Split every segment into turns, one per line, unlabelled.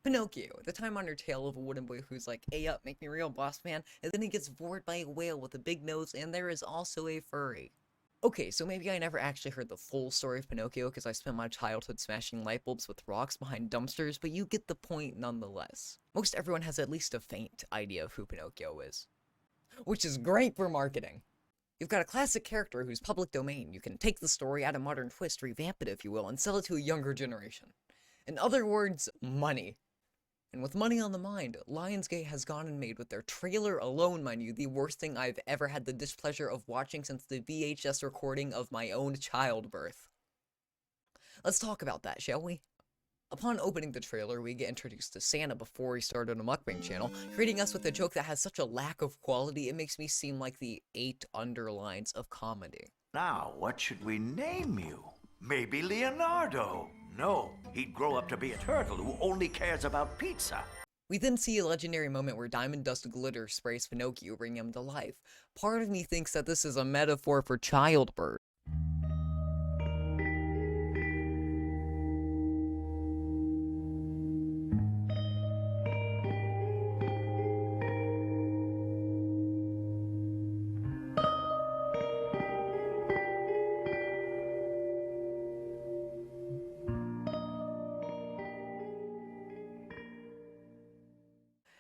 Pinocchio, the time-honored tale of a wooden boy who's like, "Hey up, make me real, boss man," and then he gets bored by a whale with a big nose, and there is also a furry. Okay, so maybe I never actually heard the full story of Pinocchio because I spent my childhood smashing light bulbs with rocks behind dumpsters, but you get the point nonetheless. Most everyone has at least a faint idea of who Pinocchio is, which is great for marketing. You've got a classic character who's public domain. You can take the story, add a modern twist, revamp it if you will, and sell it to a younger generation. In other words, money. And with money on the mind, Lionsgate has gone and made, with their trailer alone, mind you, the worst thing I've ever had the displeasure of watching since the VHS recording of my own childbirth. Let's talk about that, shall we? Upon opening the trailer, we get introduced to Santa before he started a mukbang channel, greeting us with a joke that has such a lack of quality it makes me seem like the 8 underlines of comedy.
Now, what should we name you? Maybe Leonardo. No, he'd grow up to be a turtle who only cares about pizza.
We then see a legendary moment where diamond dust glitter sprays Pinocchio, bringing him to life. Part of me thinks that this is a metaphor for childbirth.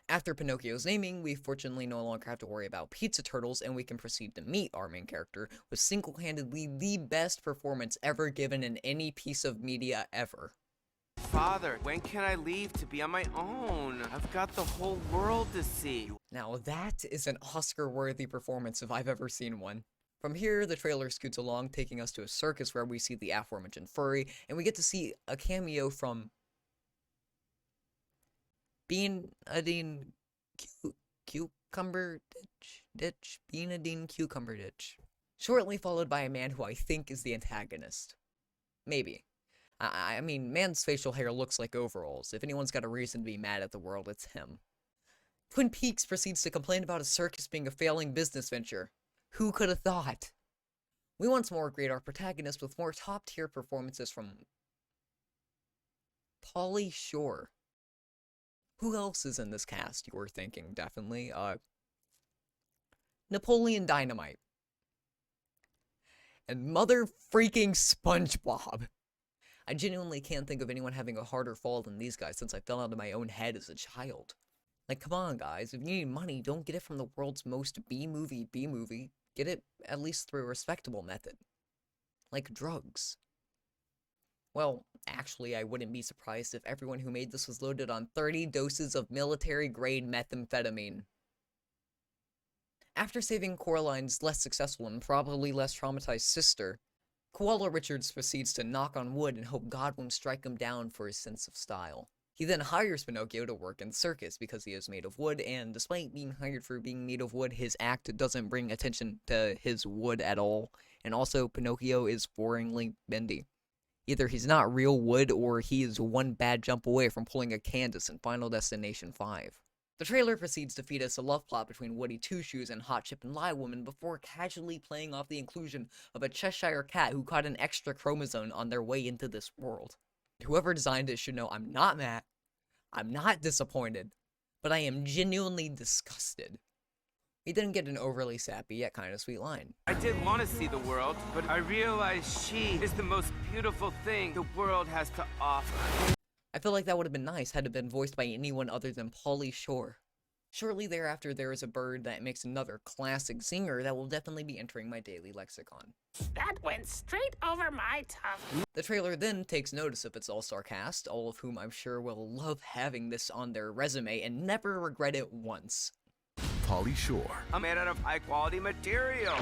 After Pinocchio's naming, we fortunately no longer have to worry about pizza turtles, and we can proceed to meet our main character with single-handedly the best performance ever given in any piece of media ever.
Father, when can I leave to be on my own? I've got the whole world to see.
Now that is an Oscar-worthy performance if I've ever seen one. From here, the trailer scoots along, taking us to a circus where we see the aforementioned furry, and we get to see a cameo from Beanadine Cucumber Ditch, Beanadine Cucumber Ditch. Shortly followed by a man who I think is the antagonist. Maybe. I mean, man's facial hair looks like overalls. If anyone's got a reason to be mad at the world, it's him. Twin Peaks proceeds to complain about a circus being a failing business venture. Who could have thought? We once more greet our protagonist with more top-tier performances from Pauly Shore. Who else is in this cast, you were thinking, definitely? Napoleon Dynamite. And mother freaking SpongeBob. I genuinely can't think of anyone having a harder fall than these guys since I fell out of my own head as a child. Like, come on, guys. If you need money, don't get it from the world's most B-movie. Get it at least through a respectable method. Like drugs. Well, actually, I wouldn't be surprised if everyone who made this was loaded on 30 doses of military-grade methamphetamine. After saving Coraline's less successful and probably less traumatized sister, Koala Richards proceeds to knock on wood and hope God won't strike him down for his sense of style. He then hires Pinocchio to work in the circus because he is made of wood, and despite being hired for being made of wood, his act doesn't bring attention to his wood at all, and also Pinocchio is boringly bendy. Either he's not real wood, or he is one bad jump away from pulling a Candace in Final Destination 5. The trailer proceeds to feed us a love plot between Woody Two Shoes and Hot Chip and Lie Woman before casually playing off the inclusion of a Cheshire cat who caught an extra chromosome on their way into this world. Whoever designed it should know I'm not mad, I'm not disappointed, but I am genuinely disgusted. We didn't get an overly sappy yet kind of sweet line.
I did want to see the world, but I realized she is the most beautiful thing the world has to offer.
I feel like that would have been nice had it been voiced by anyone other than Pauly Shore. Shortly thereafter, there is a bird that makes another classic zinger that will definitely be entering my daily lexicon.
That went straight over my tongue.
The trailer then takes notice of its all-star cast, all of whom I'm sure will love having this on their resume and never regret it once.
Pauly Shore,
I'm made out of high-quality material.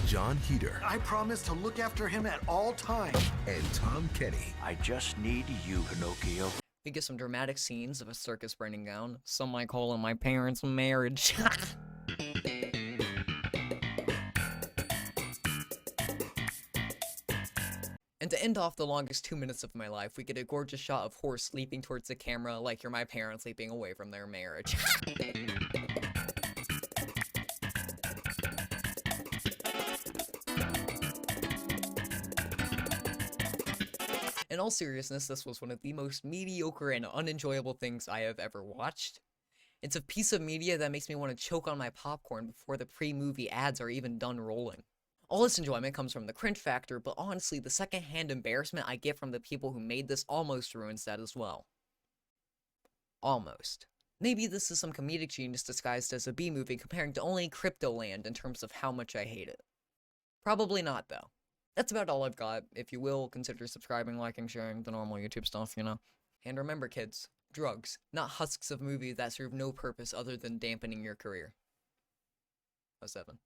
John Heater,
I promise to look after him at all times.
and Tom Kenny.
I just need you, Pinocchio.
We get some dramatic scenes of a circus burning down. Some might call it my parents' marriage. And to end off the longest 2 minutes of my life, we get a gorgeous shot of Horse leaping towards the camera like you're my parents leaping away from their marriage. In all seriousness, this was one of the most mediocre and unenjoyable things I have ever watched. It's a piece of media that makes me want to choke on my popcorn before the pre-movie ads are even done rolling. All this enjoyment comes from the cringe factor, but honestly, the secondhand embarrassment I get from the people who made this almost ruins that as well. Almost. Maybe this is some comedic genius disguised as a B-movie comparing to only Cryptoland in terms of how much I hate it. Probably not, though. That's about all I've got. If you will, consider subscribing, liking, sharing, the normal YouTube stuff, you know. And remember, kids, drugs, not husks of movies that serve no purpose other than dampening your career. 07.